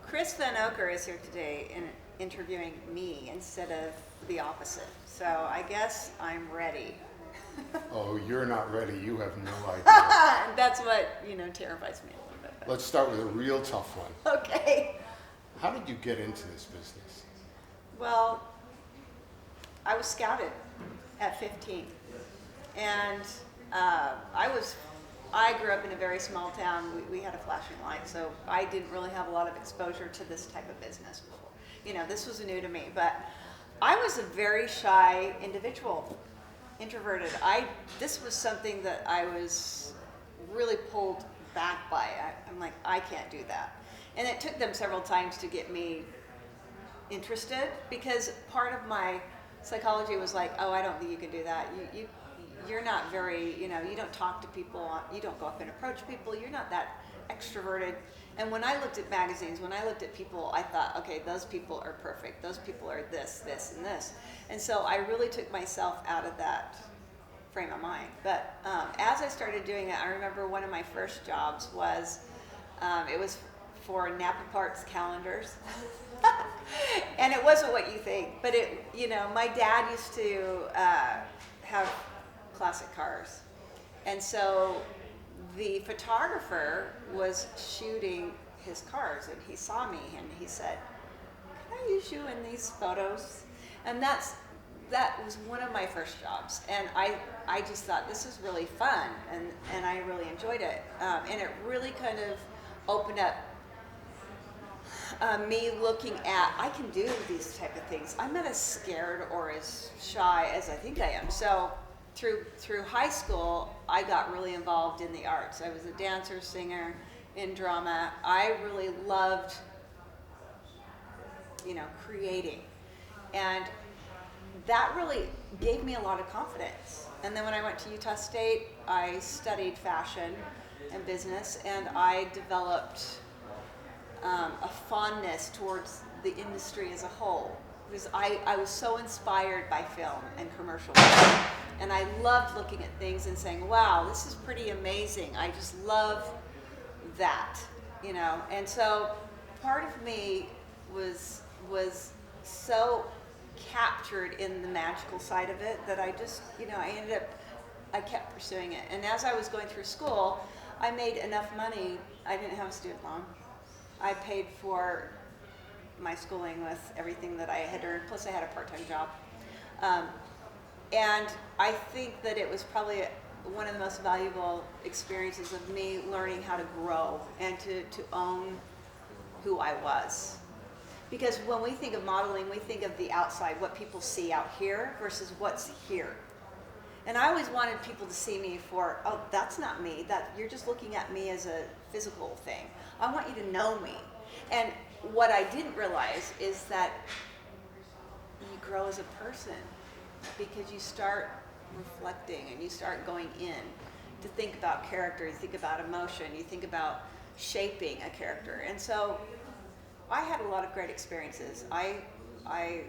Chris Vanocur is here today and interviewing me instead of the opposite. So I guess I'm ready. Oh, you're not ready. You have no idea. That's what, terrifies me a little bit. Let's start with a real tough one. Okay. How did you get into this business? Well, I was scouted at 15. And I grew up in a very small town. We had a flashing light, so I didn't really have a lot of exposure to this type of business before. This was new to me, but I was a very shy individual, introverted. This was something that I was really pulled back by. I'm like, I can't do that. And it took them several times to get me interested, because part of my psychology was like, oh, I don't think you can do that. You're not very, you don't talk to people, you don't go up and approach people, you're not that extroverted. And when I looked at magazines, when I looked at people, I thought, okay, those people are perfect. Those people are this, this, and this. And so I really took myself out of that frame of mind. But as I started doing it, I remember one of my first jobs was, it was for Napa Parks calendars. And it wasn't what you think, but my dad used to have classic cars. And so the photographer was shooting his cars, and he saw me and he said, can I use you in these photos? And that was one of my first jobs. And I just thought, this is really fun, and I really enjoyed it. And it really kind of opened up me looking at, I can do these type of things. I'm not as scared or as shy as I think I am. So through high school, I got really involved in the arts. I was a dancer, singer, in drama. I really loved, creating. And that really gave me a lot of confidence. And then when I went to Utah State, I studied fashion and business, and I developed a fondness towards the industry as a whole, because I was so inspired by film and commercial work, and I loved looking at things and saying, wow, this is pretty amazing. I just love that, and so part of me was so captured in the magical side of it that I just, I kept pursuing it. And as I was going through school, I made enough money. I didn't have a student loan. I paid for my schooling with everything that I had earned, plus I had a part-time job. And I think that it was probably one of the most valuable experiences of me learning how to grow and to own who I was. Because when we think of modeling, we think of the outside, what people see out here versus what's here. And I always wanted people to see me for, oh, that's not me. That you're just looking at me as a physical thing. I want you to know me. And what I didn't realize is that you grow as a person because you start reflecting and you start going in to think about character, you think about emotion, you think about shaping a character. And so I had a lot of great experiences. I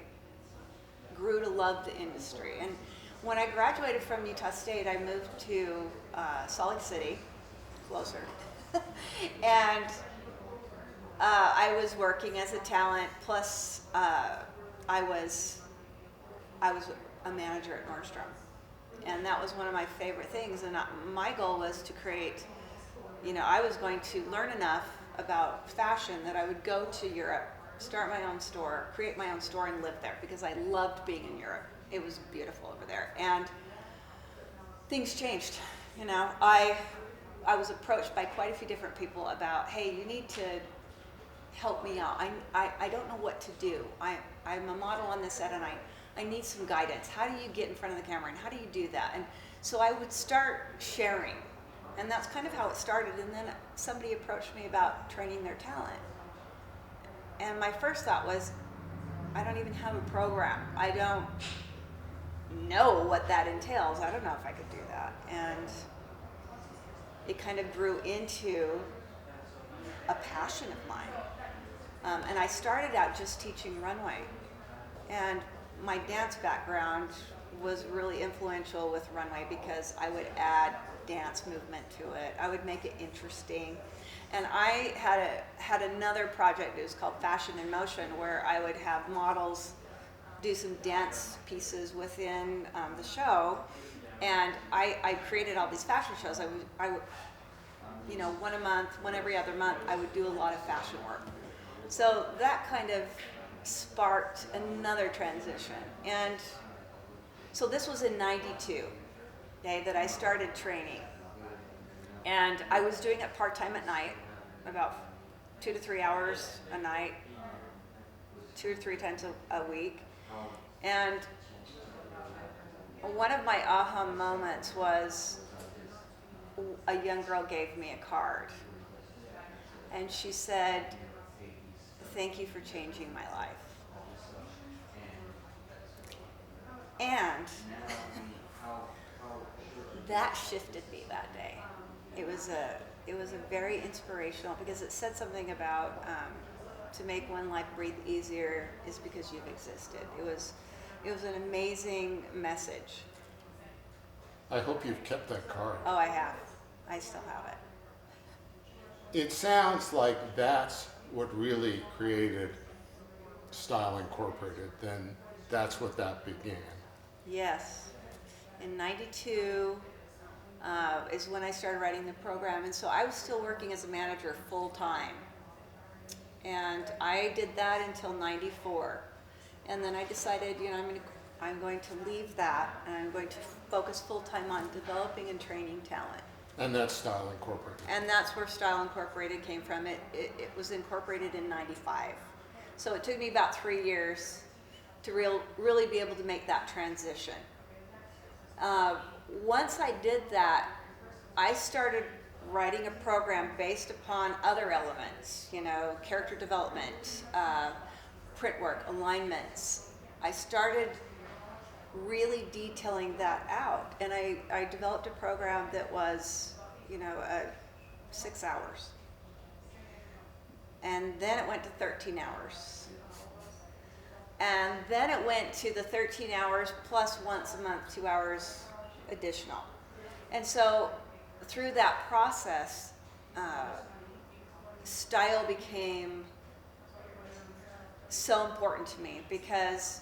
grew to love the industry. And when I graduated from Utah State, I moved to Salt Lake City, closer. And I was working as a talent, plus I was a manager at Nordstrom. And that was one of my favorite things. And my goal was to create, I was going to learn enough about fashion that I would go to Europe, start my own store, create my own store, and live there, because I loved being in Europe. It was beautiful over there. And things changed. I was approached by quite a few different people about, hey, you need to help me out. I don't know what to do. I'm a model on this set, and I need some guidance. How do you get in front of the camera, and how do you do that? And so I would start sharing. And that's kind of how it started. And then somebody approached me about training their talent. And my first thought was, I don't even have a program. I don't know what that entails. I don't know if I could do that. And it kind of grew into a passion of mine. And I started out just teaching runway. And my dance background was really influential with runway because I would add dance movement to it. I would make it interesting. And I had another project, it was called Fashion in Motion, where I would have models do some dance pieces within the show. And I created all these fashion shows. I would, one a month, one every other month, I would do a lot of fashion work. So that kind of sparked another transition. And so this was in 92, okay, that I started training. And I was doing it part-time at night, about 2 to 3 hours a night, 2 or 3 times a week. And one of my aha moments was a young girl gave me a card. And she said, "Thank you for changing my life." And that shifted me that day. It was a very inspirational, because it said something about to make one life breathe easier is because you've existed. It was an amazing message. I hope you've kept that card. Oh, I have. I still have it. It sounds like that's what really created Style Incorporated. Then that's what that began. Yes. In 92 is when I started writing the program. And so I was still working as a manager full time. And I did that until 94. And then I decided, I'm going to leave that, and I'm going to focus full time on developing and training talent. And that's Style Incorporated. And that's where Style Incorporated came from. It was incorporated in 95. So it took me about 3 years to really be able to make that transition. Once I did that, I started writing a program based upon other elements, character development, print work, alignments. I started really detailing that out, and I developed a program that was 6 hours, and then it went to 13 hours, and then it went to the 13 hours plus once a month 2 hours additional. And so through that process, style became so important to me, because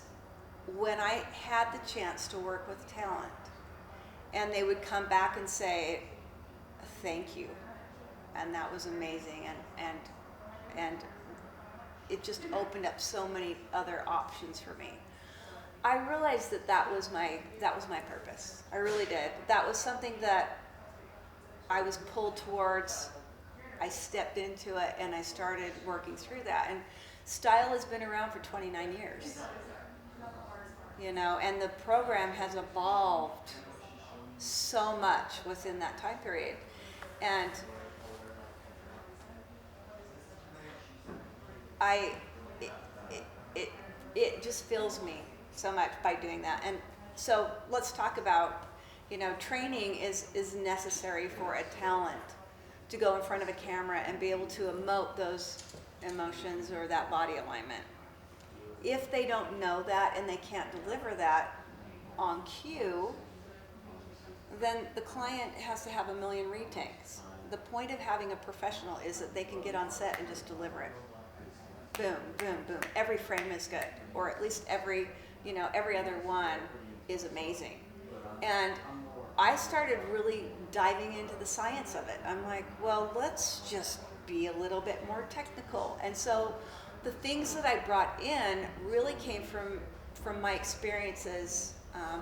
when I had the chance to work with talent and they would come back and say, "Thank you," and that was amazing, and it just opened up so many other options for me. I realized that was my purpose. I really did. That was something that I was pulled towards. I stepped into it and I started working through that. And style has been around for 29 years. And the program has evolved so much within that time period. And it just fills me so much by doing that. And so let's talk about, training is necessary for a talent to go in front of a camera and be able to emote those emotions or that body alignment. If they don't know that and they can't deliver that on cue, then the client has to have a million retakes. The point of having a professional is that they can get on set and just deliver it. Boom, boom, boom. Every frame is good, or at least every other one is amazing. And I started really diving into the science of it. I'm like, well, let's just be a little bit more technical. And so the things that I brought in really came from my experiences,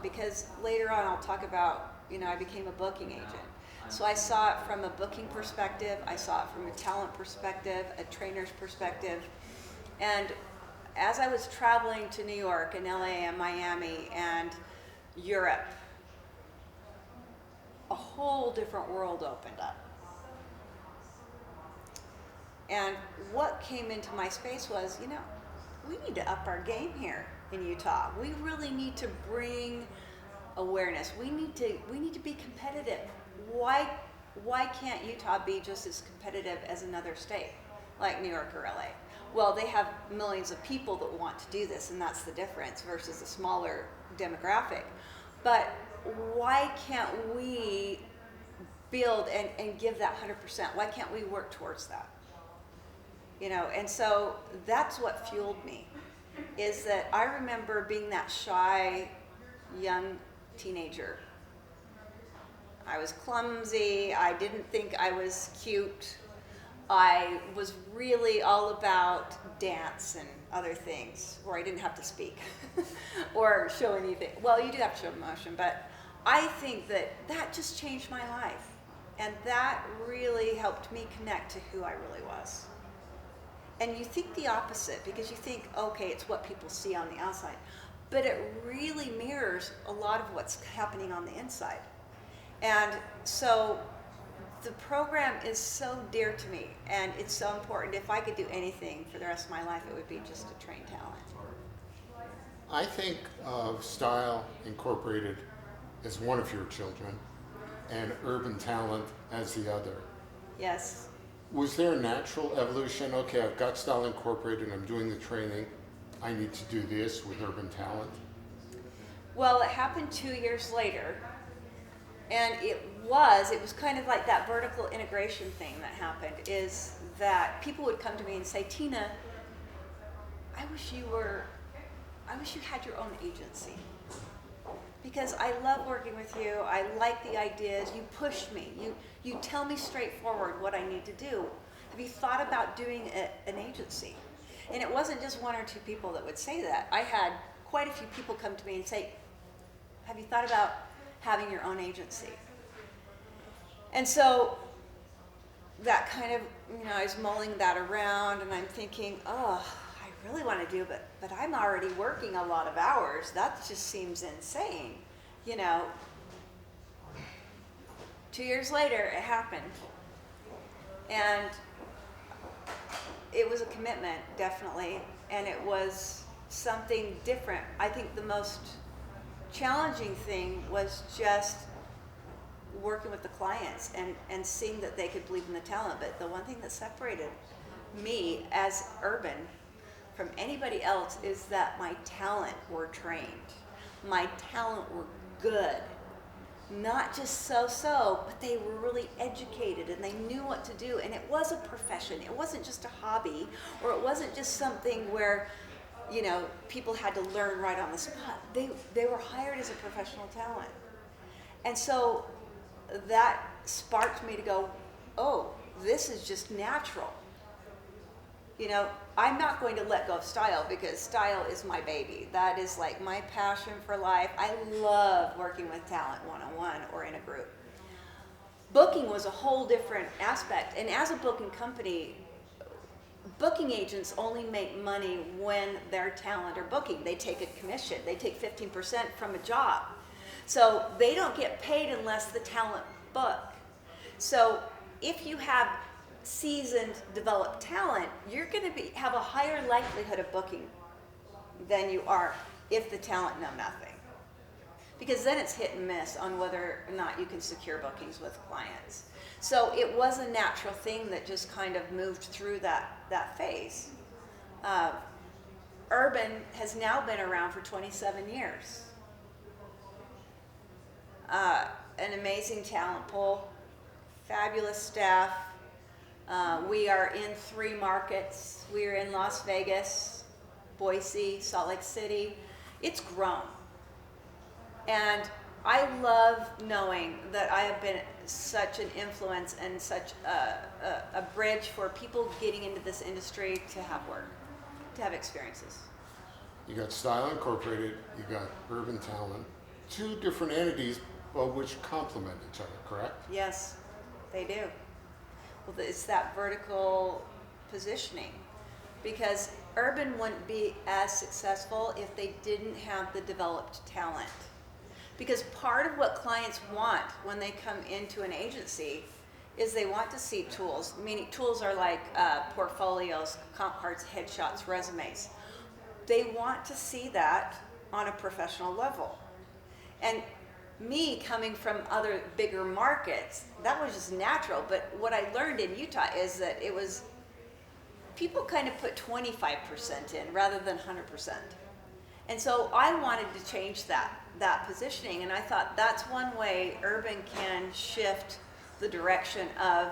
because later on I'll talk about, I became a booking agent. So I saw it from a booking perspective, I saw it from a talent perspective, a trainer's perspective. And as I was traveling to New York and LA and Miami and Europe, a whole different world opened up. And what came into my space was, we need to up our game here in Utah. We really need to bring awareness. We need to be competitive. Why can't Utah be just as competitive as another state like New York or LA? Well, they have millions of people that want to do this, and that's the difference versus a smaller demographic. But why can't we build and give that 100%? Why can't we work towards that? You know, and so that's what fueled me, is that I remember being that shy young teenager. I was clumsy. I didn't think I was cute. I was really all about dance and other things where I didn't have to speak or show anything. Well, you do have to show emotion, but I think that that just changed my life. And that really helped me connect to who I really was. And you think the opposite, because you think, okay, it's what people see on the outside. But it really mirrors a lot of what's happening on the inside. And so the program is so dear to me, and it's so important. If I could do anything for the rest of my life, it would be just to train talent. I think of Style Incorporated as one of your children and Urban Talent as the other. Yes. Was there a natural evolution? Okay, I've got Style Incorporated, I'm doing the training, I need to do this with Urban Talent. Well, it happened 2 years later, and it was kind of like that vertical integration thing that happened, is that people would come to me and say, Tina, I wish you had your own agency. Because I love working with you, I like the ideas, you push me, you tell me straightforward what I need to do. Have you thought about doing an agency? And it wasn't just one or two people that would say that. I had quite a few people come to me and say, have you thought about having your own agency? And so that kind of, I was mulling that around, and I'm thinking, oh, I really want to do, but I'm already working a lot of hours. That just seems insane, 2 years later, it happened. And it was a commitment, definitely, and it was something different. I think the most challenging thing was just working with the clients and seeing that they could believe in the talent. But the one thing that separated me as Urban from anybody else is that my talent were trained. My talent were good. Not just so-so, but they were really educated and they knew what to do. And it was a profession. It wasn't just a hobby, or it wasn't just something where, people had to learn right on the spot. They were hired as a professional talent. And so that sparked me to go, oh, this is just natural. I'm not going to let go of Style, because Style is my baby. That is like my passion for life. I love working with talent one-on-one or in a group. Booking was a whole different aspect. And as a booking company, booking agents only make money when their talent are booking. They take a commission. They take 15% from a job. So they don't get paid unless the talent book. So if you have seasoned, developed talent, you're going to have a higher likelihood of booking than you are if the talent know nothing. Because then it's hit and miss on whether or not you can secure bookings with clients. So it was a natural thing that just kind of moved through that phase. Urban has now been around for 27 years. An amazing talent pool, fabulous staff. We are in 3 markets. We are in Las Vegas, Boise, Salt Lake City. It's grown. And I love knowing that I have been such an influence and such a bridge for people getting into this industry to have work, to have experiences. You got Style Incorporated, you got Urban Talent, 2 different entities, but which complement each other, correct? Yes, they do. Well, it's that vertical positioning, because Urban wouldn't be as successful if they didn't have the developed talent. Because part of what clients want when they come into an agency is they want to see tools. Meaning tools are like portfolios, comp cards, headshots, resumes. They want to see that on a professional level. And me coming from other bigger markets, that was just natural. But what I learned in Utah is that it was, people kind of put 25% in rather than 100%. And so I wanted to change that positioning, and I thought that's one way Urban can shift the direction of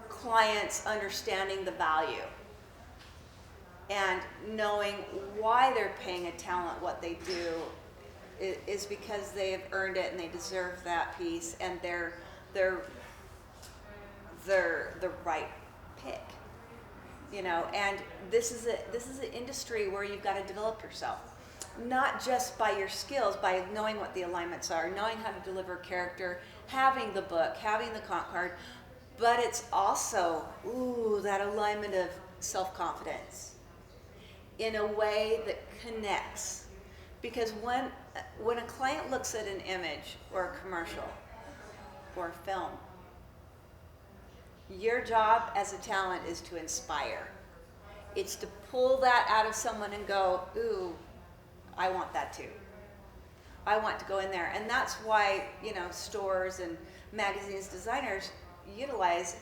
clients understanding the value and knowing why they're paying a talent what they do is because they have earned it and they deserve that piece, and they're the right pick. And this is an industry where you've got to develop yourself, not just by your skills, by knowing what the alignments are, knowing how to deliver character, having the book, having the comp card, but it's also that alignment of self-confidence in a way that connects. Because when a client looks at an image or a commercial or a film, your job as a talent is to inspire. It's to pull that out of someone and go, ooh, I want that too. I want to go in there. And that's why, stores and magazines, designers utilize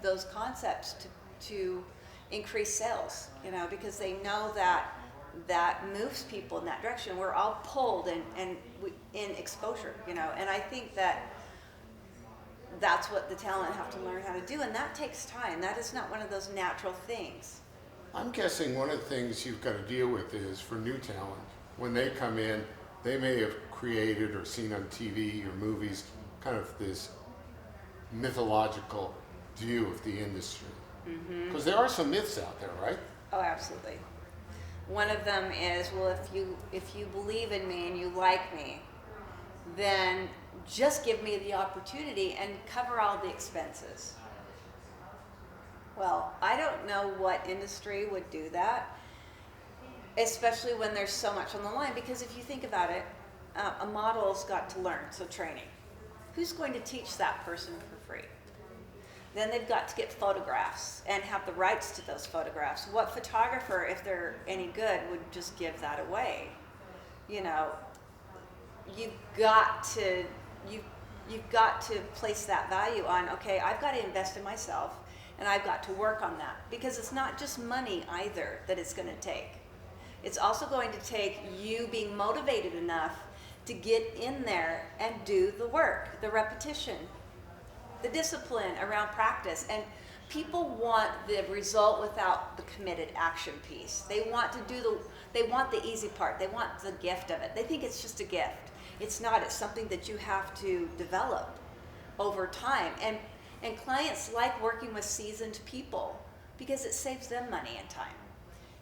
those concepts to increase sales, because they know that moves people in that direction. We're all pulled in exposure, and I think that's what the talent have to learn how to do, and that takes time. That is not one of those natural things. I'm guessing one of the things you've got to deal with is for new talent, when they come in, they may have created or seen on TV or movies kind of this mythological view of the industry. Because there are some myths out there, right? Oh, absolutely. One of them is, well, if you believe in me and you like me, then just give me the opportunity and cover all the expenses. Well, I don't know what industry would do that, especially when there's so much on the line, because if you think about it, a model's got to learn, so training. Who's going to teach that person for free? Then they've got to get photographs and have the rights to those photographs. What photographer, if they're any good, would just give that away? You've got to place that value on, okay, I've got to invest in myself and I've got to work on that, because it's not just money either that it's going to take. It's also going to take you being motivated enough to get in there and do the work, the repetition, the discipline around practice. And people want the result without the committed action piece. They want the easy part. They want the gift of it. They think it's just a gift. It's not. It's something that you have to develop over time. And clients like working with seasoned people because it saves them money and time.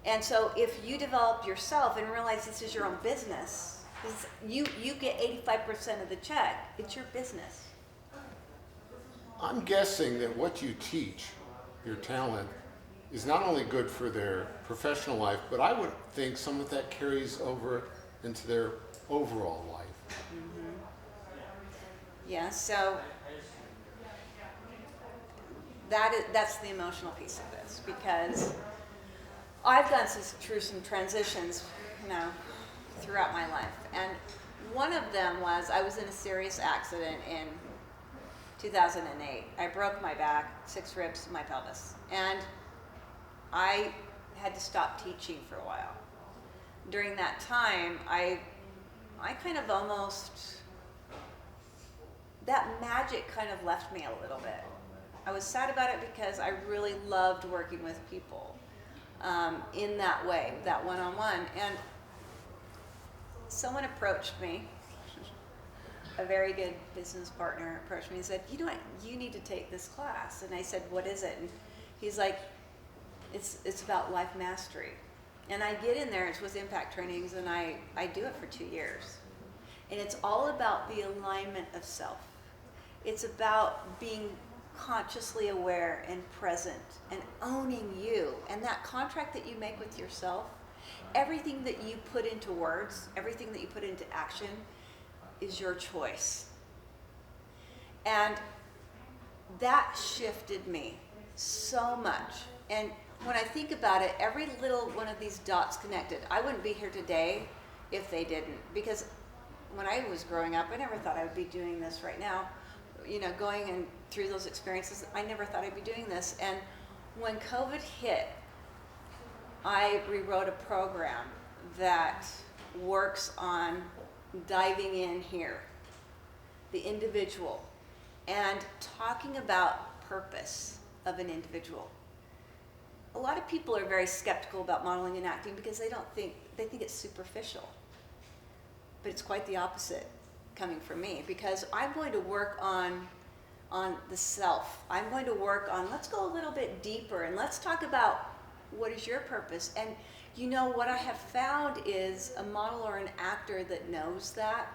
And so if you develop yourself and realize this is your own business, you get 85% of the check, it's your business. I'm guessing that what you teach your talent is not only good for their professional life, but I would think some of that carries over into their overall life. Yeah, so that's the emotional piece of this, because I've gone through some transitions, throughout my life. And one of them was I was in a serious accident in 2008. I broke my back, 6 ribs, my pelvis. And I had to stop teaching for a while. During that time, I kind of almost, that magic kind of left me a little bit. I was sad about it because I really loved working with people in that way, that one-on-one. And someone approached me, a very good business partner approached me and said, you need to take this class. And I said, what is it? And he's like, it's about life mastery. And I get in there, it's with impact trainings, and I do it for 2 years. And it's all about the alignment of self. It's about being consciously aware and present and owning you. And that contract that you make with yourself, everything that you put into words, everything that you put into action is your choice. And that shifted me so much. And when I think about it, every little one of these dots connected. I wouldn't be here today if they didn't. Because when I was growing up, I never thought I would be doing this right now. Going and through those experiences, I never thought I'd be doing this. And when COVID hit, I rewrote a program that works on diving in here. the individual, and talking about purpose of an individual. A lot of people are very skeptical about modeling and acting because they think it's superficial. But it's quite the opposite coming from me, because I'm going to work on the self. I'm going to work on, let's go a little bit deeper and let's talk about what is your purpose. And you know what I have found is a model or an actor that knows that,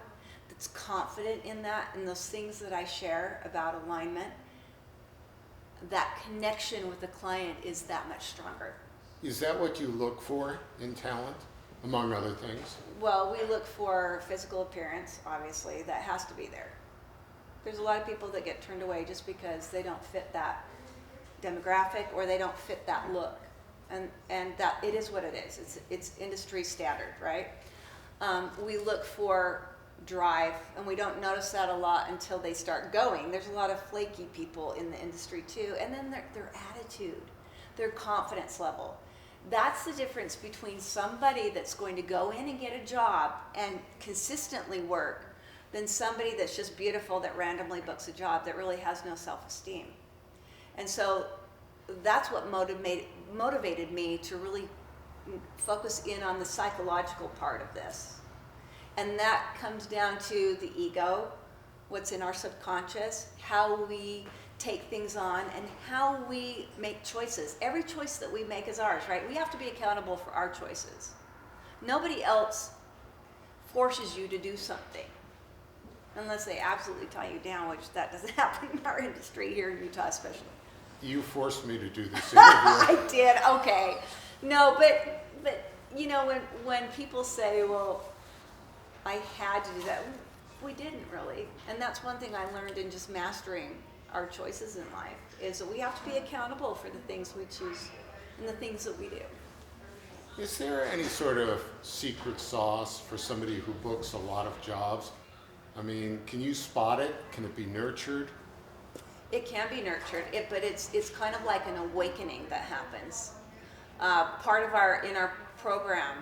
that's confident in that, and those things that I share about alignment, that connection with the client is that much stronger. Is that what you look for in talent, among other things? Well, we look for physical appearance, obviously, that has to be there. There's a lot of people that get turned away just because they don't fit that demographic or they don't fit that look. And that it is what it is. It's industry standard, right? We look for drive, and we don't notice that a lot until they start going. There's a lot of flaky people in the industry too. And then their attitude, their confidence level. That's the difference between somebody that's going to go in and get a job and consistently work than somebody that's just beautiful that randomly books a job that really has no self-esteem. And so that's what motivated me to really focus in on the psychological part of this. And that comes down to the ego, what's in our subconscious, how we take things on, and how we make choices. Every choice that we make is ours, right? We have to be accountable for our choices. Nobody else forces you to do something, unless they absolutely tie you down, which that doesn't happen in our industry here in Utah especially. You forced me to do this interview. I did, okay. No, but you know, when people say, well, I had to do that, we didn't really. And that's one thing I learned in just mastering our choices in life, is that we have to be accountable for the things we choose and the things that we do. Is there any sort of secret sauce for somebody who books a lot of jobs? I mean, can you spot it? Can it be nurtured? It can be nurtured, but it's kind of like an awakening that happens. Part of in our program,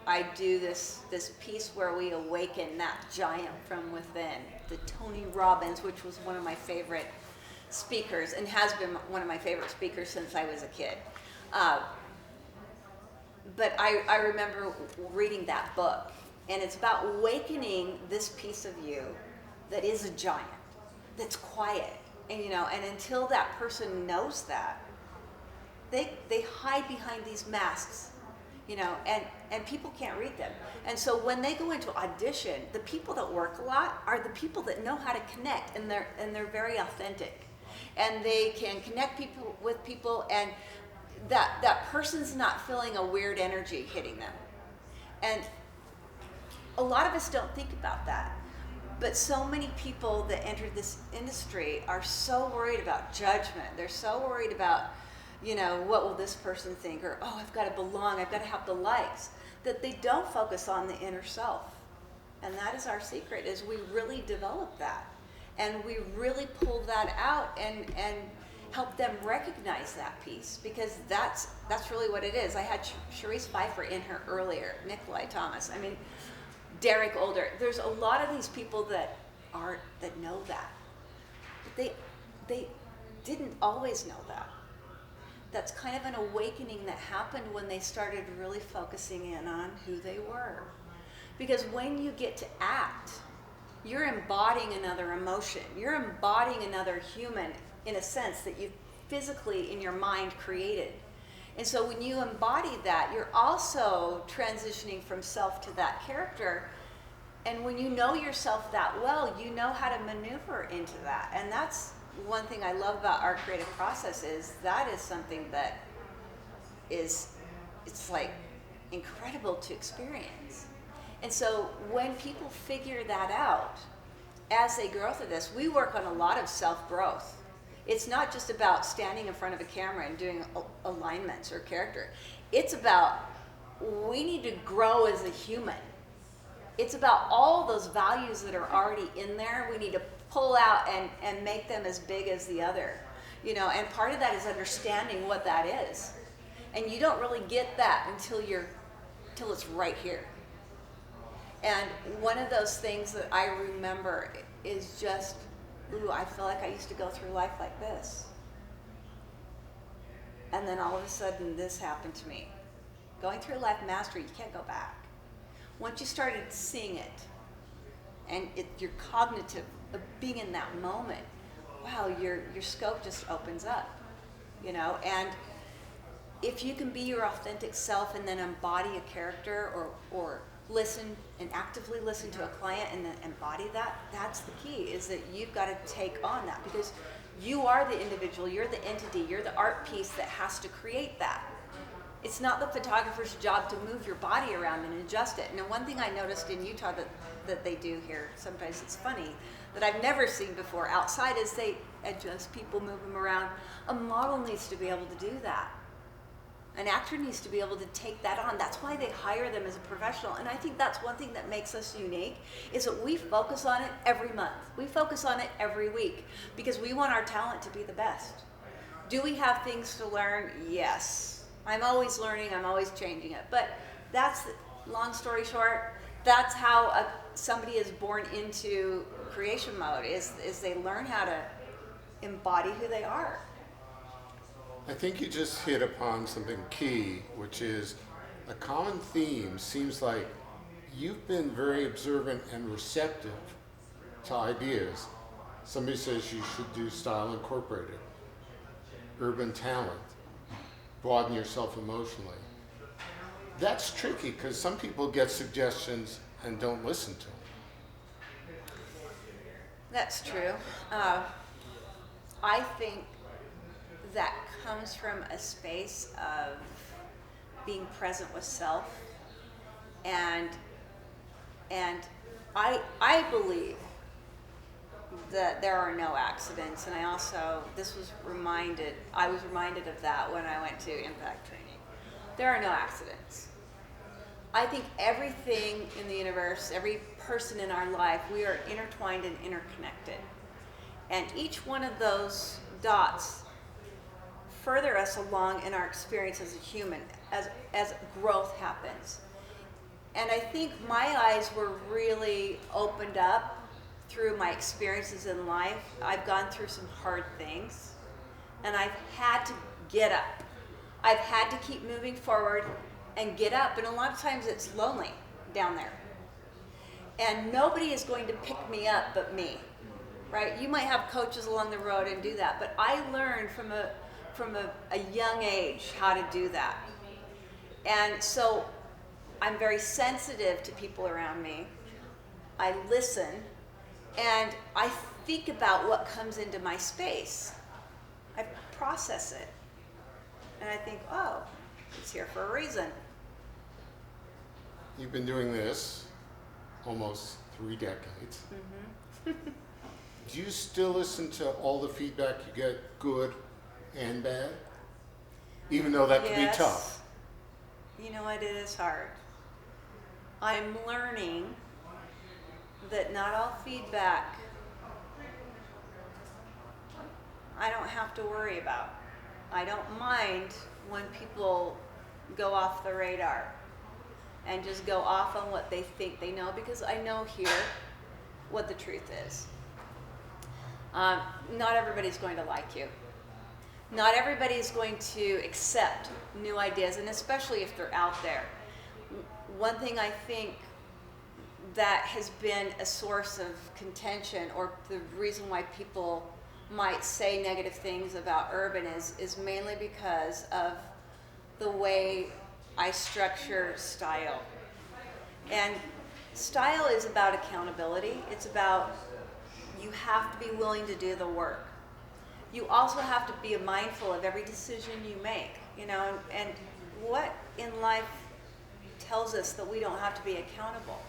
I do this piece where we awaken that giant from within. The Tony Robbins, which was one of my favorite speakers and has been one of my favorite speakers since I was a kid. But I remember reading that book, and it's about awakening this piece of you that is a giant, that's quiet. And you know, and until that person knows that, they hide behind these masks, you know, and people can't read them. And so when they go into audition, the people that work a lot are the people that know how to connect, and they're very authentic, and they can connect people with people, and that person's not feeling a weird energy hitting them. And a lot of us don't think about that. But so many people that enter this industry are so worried about judgment. They're so worried about, you know, what will this person think? Or, oh, I've got to belong. I've got to have the likes. That they don't focus on the inner self. And that is our secret, is we really develop that. And we really pull that out and help them recognize that piece. Because that's really what it is. I had Charisse Pfeiffer in here earlier, Nikolai Thomas. I mean, Derek Older. There's a lot of these people that know that. But they didn't always know that. That's kind of an awakening that happened when they started really focusing in on who they were. Because when you get to act, you're embodying another emotion. You're embodying another human in a sense that you physically in your mind created. And so when you embody that, you're also transitioning from self to that character. And when you know yourself that well, you know how to maneuver into that. And that's one thing I love about our creative process, is that is something that it's like incredible to experience. And so when people figure that out, as they grow through this, we work on a lot of self-growth. It's not just about standing in front of a camera and doing alignments or character. It's about, we need to grow as a human. It's about all those values that are already in there. We need to pull out and make them as big as the other. You know, and part of that is understanding what that is. And you don't really get that until it's right here. And one of those things that I remember is just, ooh, I feel like I used to go through life like this. And then all of a sudden this happened to me. Going through life mastery, you can't go back. Once you started seeing it, and you're cognitive of being in that moment, wow, your scope just opens up, you know. And if you can be your authentic self and then embody a character, or listen and actively listen to a client and then embody that, that's the key, is that you've got to take on that, because you are the individual, you're the entity, you're the art piece that has to create that. It's not the photographer's job to move your body around and adjust it. Now, one thing I noticed in Utah that they do here, sometimes it's funny, that I've never seen before outside, is they adjust people, move them around. A model needs to be able to do that. An actor needs to be able to take that on. That's why they hire them as a professional. And I think that's one thing that makes us unique, is that we focus on it every month. We focus on it every week, because we want our talent to be the best. Do we have things to learn? Yes. I'm always learning, I'm always changing it. But that's, long story short, that's how somebody is born into creation mode, is they learn how to embody who they are. I think you just hit upon something key, which is a common theme. Seems like you've been very observant and receptive to ideas. Somebody says you should do Style Incorporated, urban talent, broaden yourself emotionally. That's tricky, because some people get suggestions and don't listen to them. That's true. I think that comes from a space of being present with self, and I believe that there are no accidents, and I was reminded of that when I went to impact training. There are no accidents. I think everything in the universe, every person in our life, we are intertwined and interconnected. And each one of those dots further us along in our experience as a human, as growth happens. And I think my eyes were really opened up through my experiences in life. I've gone through some hard things, and I've had to get up. I've had to keep moving forward and get up, and a lot of times it's lonely down there. And nobody is going to pick me up but me, right? You might have coaches along the road and do that, but I learned from a young age how to do that. And so I'm very sensitive to people around me. I listen, and I think about what comes into my space. I process it. And I think, oh, it's here for a reason. You've been doing this almost 3 decades. Mm-hmm. Do you still listen to all the feedback you get, good and bad? Even though that can be tough. You know what, it is hard. I'm learning that not all feedback I don't have to worry about. I don't mind when people go off the radar and just go off on what they think they know, because I know here what the truth is. Not everybody's going to like you. Not everybody's going to accept new ideas, and especially if they're out there. One thing I think that has been a source of contention, or the reason why people might say negative things about urban, is mainly because of the way I structure style. And style is about accountability. It's about, you have to be willing to do the work. You also have to be mindful of every decision you make, you know, and what in life tells us that we don't have to be accountable?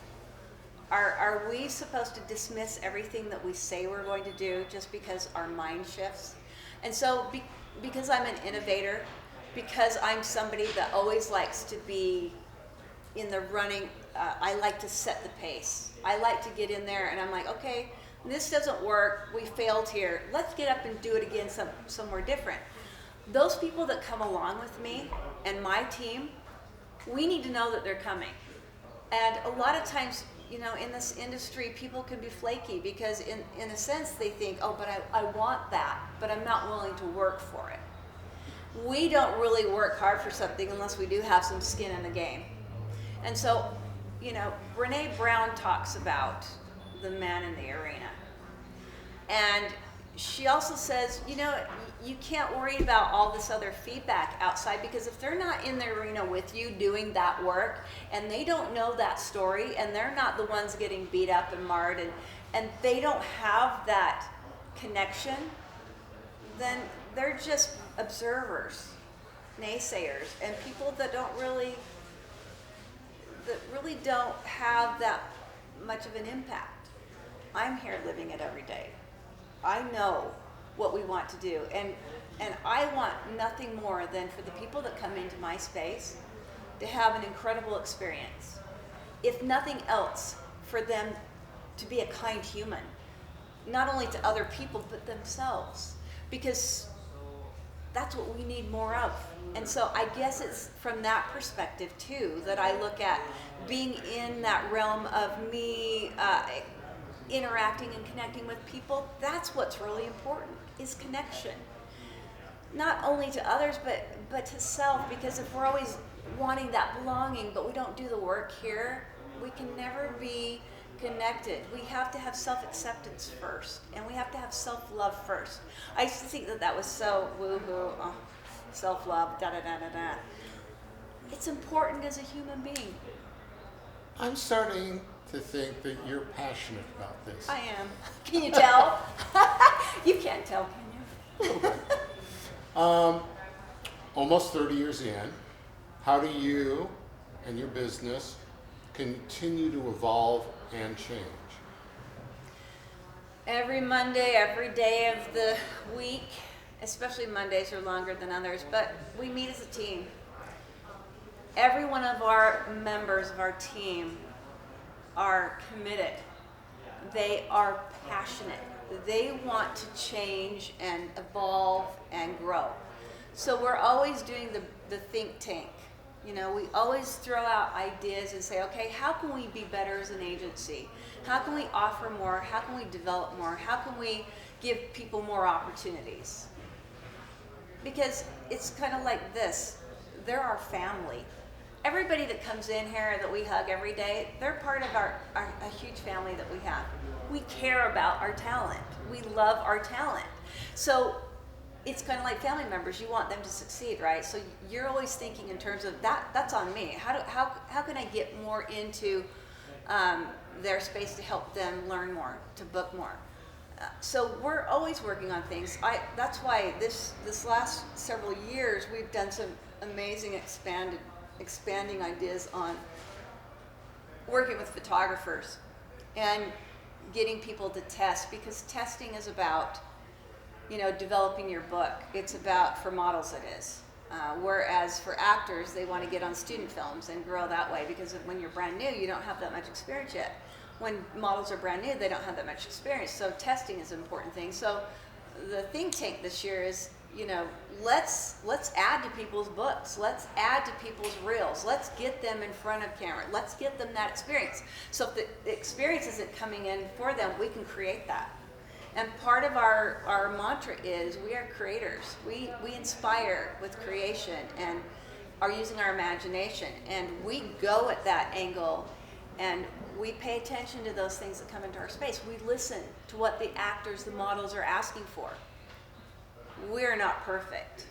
Are we supposed to dismiss everything that we say we're going to do just because our mind shifts? And so because I'm an innovator, because I'm somebody that always likes to be in the running, I like to set the pace. I like to get in there and I'm like, okay, this doesn't work, we failed here, let's get up and do it again somewhere different. Those people that come along with me and my team, we need to know that they're coming. And a lot of times in this industry, people can be flaky because in a sense they think, oh, but I want that, but I'm not willing to work for it. We don't really work hard for something unless we do have some skin in the game. And so, Brene Brown talks about the man in the arena. And she also says, you can't worry about all this other feedback outside, because if they're not in the arena with you doing that work and they don't know that story and they're not the ones getting beat up and marred and they don't have that connection, then they're just observers, naysayers, and people that really don't have that much of an impact. I'm here living it every day. I know what we want to do, and I want nothing more than for the people that come into my space to have an incredible experience. If nothing else, for them to be a kind human, not only to other people but themselves, because that's what we need more of. And so I guess it's from that perspective too that I look at being in that realm of me interacting and connecting with people. That's what's really important, is connection. Not only to others, but to self, because if we're always wanting that belonging, but we don't do the work here, we can never be connected. We have to have self-acceptance first, and we have to have self-love first. I used to think that was so woo-hoo, self-love, da-da-da-da-da. It's important as a human being. I'm starting to think that you're passionate about this. I am. Can you tell? You can't tell, can you? Okay. Almost 30 years in, how do you and your business continue to evolve and change? Every Monday, every day of the week, especially Mondays are longer than others, but we meet as a team. Every one of our members of our team are committed. They are passionate. They want to change and evolve and grow. So we're always doing the think tank. We always throw out ideas and say, okay, how can we be better as an agency? How can we offer more? How can we develop more? How can we give people more opportunities? Because it's kind of like this. They're our family. Everybody that comes in here that we hug every day, they're part of a huge family that we have. We care about our talent. We love our talent. So it's kind of like family members. You want them to succeed, right? So you're always thinking in terms of that's on me. How can I get more into their space to help them learn more, to book more? So we're always working on things. That's why this last several years we've done some amazing expanding ideas on working with photographers and getting people to test, because testing is about developing your book. It's about, for models it is. Whereas for actors, they want to get on student films and grow that way, because when you're brand new, you don't have that much experience yet. When models are brand new, they don't have that much experience. So testing is an important thing. So the think tank this year is, let's add to people's books. Let's add to people's reels. Let's get them in front of camera. Let's get them that experience. So if the experience isn't coming in for them, we can create that. And part of our mantra is we are creators. We inspire with creation and are using our imagination. And we go at that angle and we pay attention to those things that come into our space. We listen to what the actors, the models are asking for. We're not perfect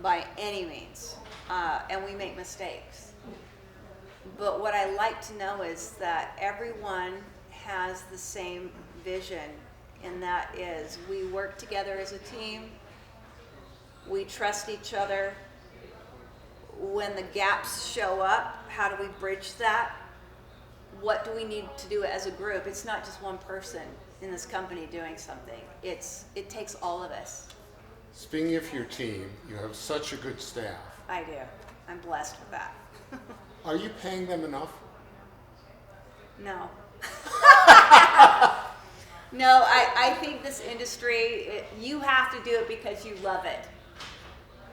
by any means, and we make mistakes. But what I like to know is that everyone has the same vision, and that is we work together as a team, we trust each other. When the gaps show up, how do we bridge that? What do we need to do as a group? It's not just one person in this company doing something. It takes all of us. Speaking of your team, you have such a good staff. I do. I'm blessed with that. Are you paying them enough? No. No, I think this industry, you have to do it because you love it.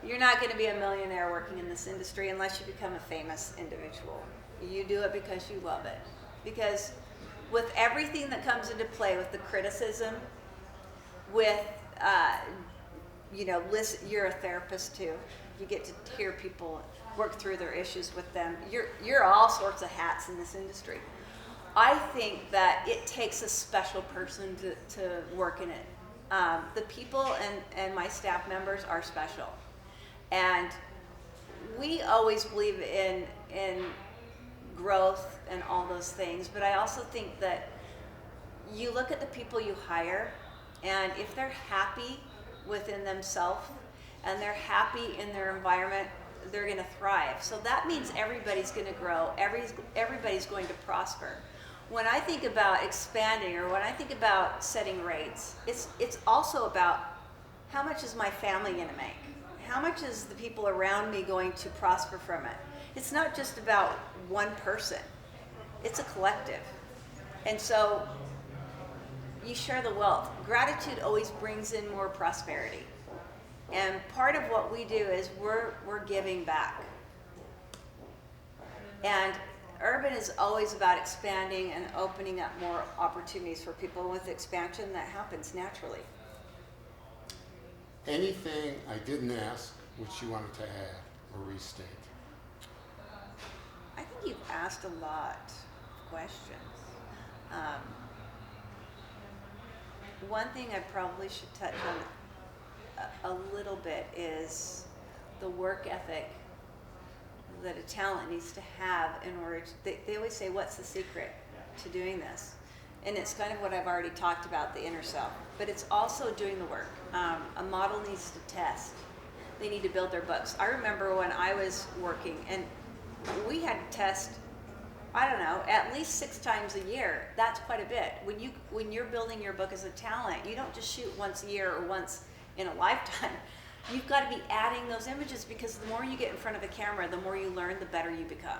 You're not going to be a millionaire working in this industry unless you become a famous individual. You do it because you love it. because with everything that comes into play with the criticism, with listen, you're a therapist too. You get to hear people work through their issues with them. You're all sorts of hats in this industry. I think that it takes a special person to work in it. The people and my staff members are special, and we always believe in growth and all those things. But I also think that you look at the people you hire, and if they're happy within themselves and they're happy in their environment, they're going to thrive. So that means everybody's going to grow. Everybody's going to prosper. When I think about expanding, or when I think about setting rates, it's also about how much is my family going to make? How much is the people around me going to prosper from it? It's not just about one person. It's a collective. And so you share the wealth. Gratitude always brings in more prosperity. And part of what we do is we're giving back. And urban is always about expanding and opening up more opportunities for people. And with expansion, that happens naturally. Anything I didn't ask which you wanted to add or restate? I think you've asked a lot of questions. One thing I probably should touch on a little bit is the work ethic that a talent needs to have in order to, they always say, what's the secret to doing this? And it's kind of what I've already talked about, the inner self, but it's also doing the work. A model needs to test. They need to build their books. I remember when I was working, and we had to test, I don't know, at least 6 times a year. That's quite a bit. When you're building your book as a talent, you don't just shoot once a year or once in a lifetime. You've got to be adding those images, because the more you get in front of a camera, the more you learn, the better you become.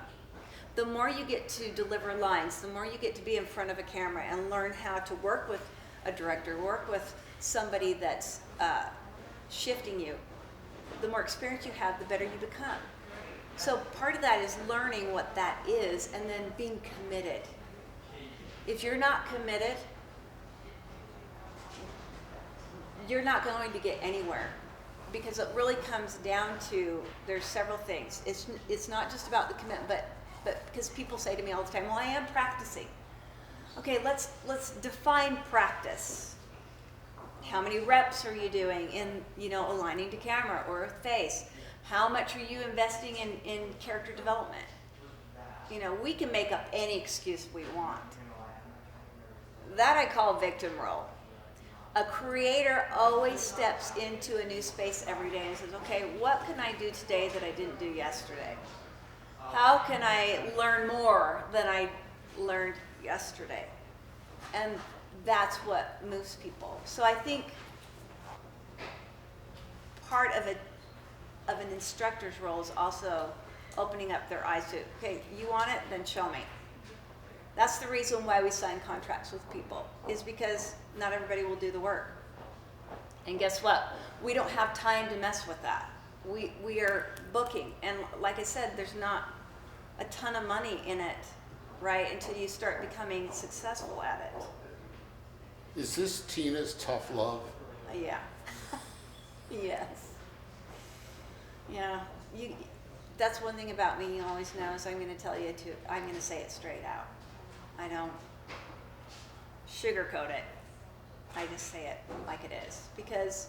The more you get to deliver lines, the more you get to be in front of a camera and learn how to work with a director, work with somebody that's shifting you. The more experience you have, the better you become. So part of that is learning what that is and then being committed. If you're not committed, you're not going to get anywhere, because it really comes down to, there's several things. It's not just about the commitment, but because people say to me all the time, well, I am practicing. Okay, let's define practice. How many reps are you doing in, aligning to camera or a face? How much are you investing in character development? We can make up any excuse we want. That I call victim role. A creator always steps into a new space every day and says, okay, what can I do today that I didn't do yesterday? How can I learn more than I learned yesterday? And that's what moves people. So I think part of an instructor's role is also opening up their eyes to, okay, you want it, then show me. That's the reason why we sign contracts with people, is because not everybody will do the work. And guess what? We don't have time to mess with that. We are booking, and like I said, there's not a ton of money in it, right, until you start becoming successful at it. Is this Tina's tough love? Yeah. Yes. Yeah. That's one thing about me you always know, is I'm going to tell you I'm going to say it straight out. I don't sugarcoat it. I just say it like it is. Because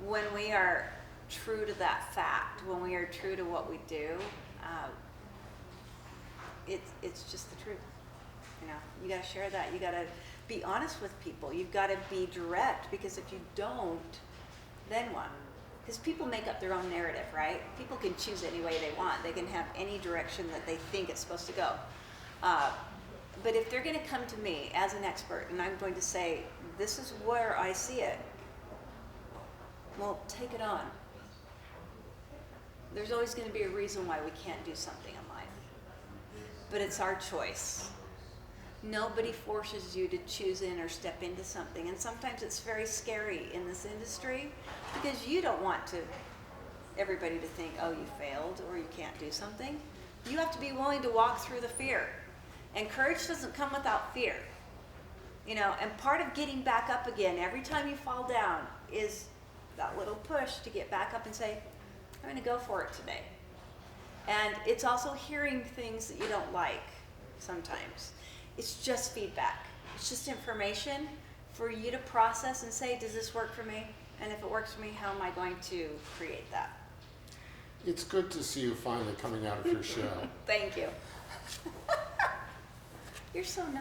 when we are true to that fact, when we are true to what we do, it's just the truth. You got to share that. You got to be honest with people. You've got to be direct, because if you don't, then what? Because people make up their own narrative, right? People can choose any way they want. They can have any direction that they think it's supposed to go. But if they're going to come to me as an expert and I'm going to say, this is where I see it, well, take it on. There's always going to be a reason why we can't do something in life. But it's our choice. Nobody forces you to choose in or step into something. And sometimes it's very scary in this industry, because you don't want everybody to think, oh, you failed or you can't do something. You have to be willing to walk through the fear. And courage doesn't come without fear. You know, and part of getting back up again, every time you fall down, is that little push to get back up and say, I'm going to go for it today. And it's also hearing things that you don't like sometimes. It's just feedback. It's just information for you to process and say, does this work for me? And if it works for me, how am I going to create that? It's good to see you finally coming out of your shell. Thank you. You're so nice.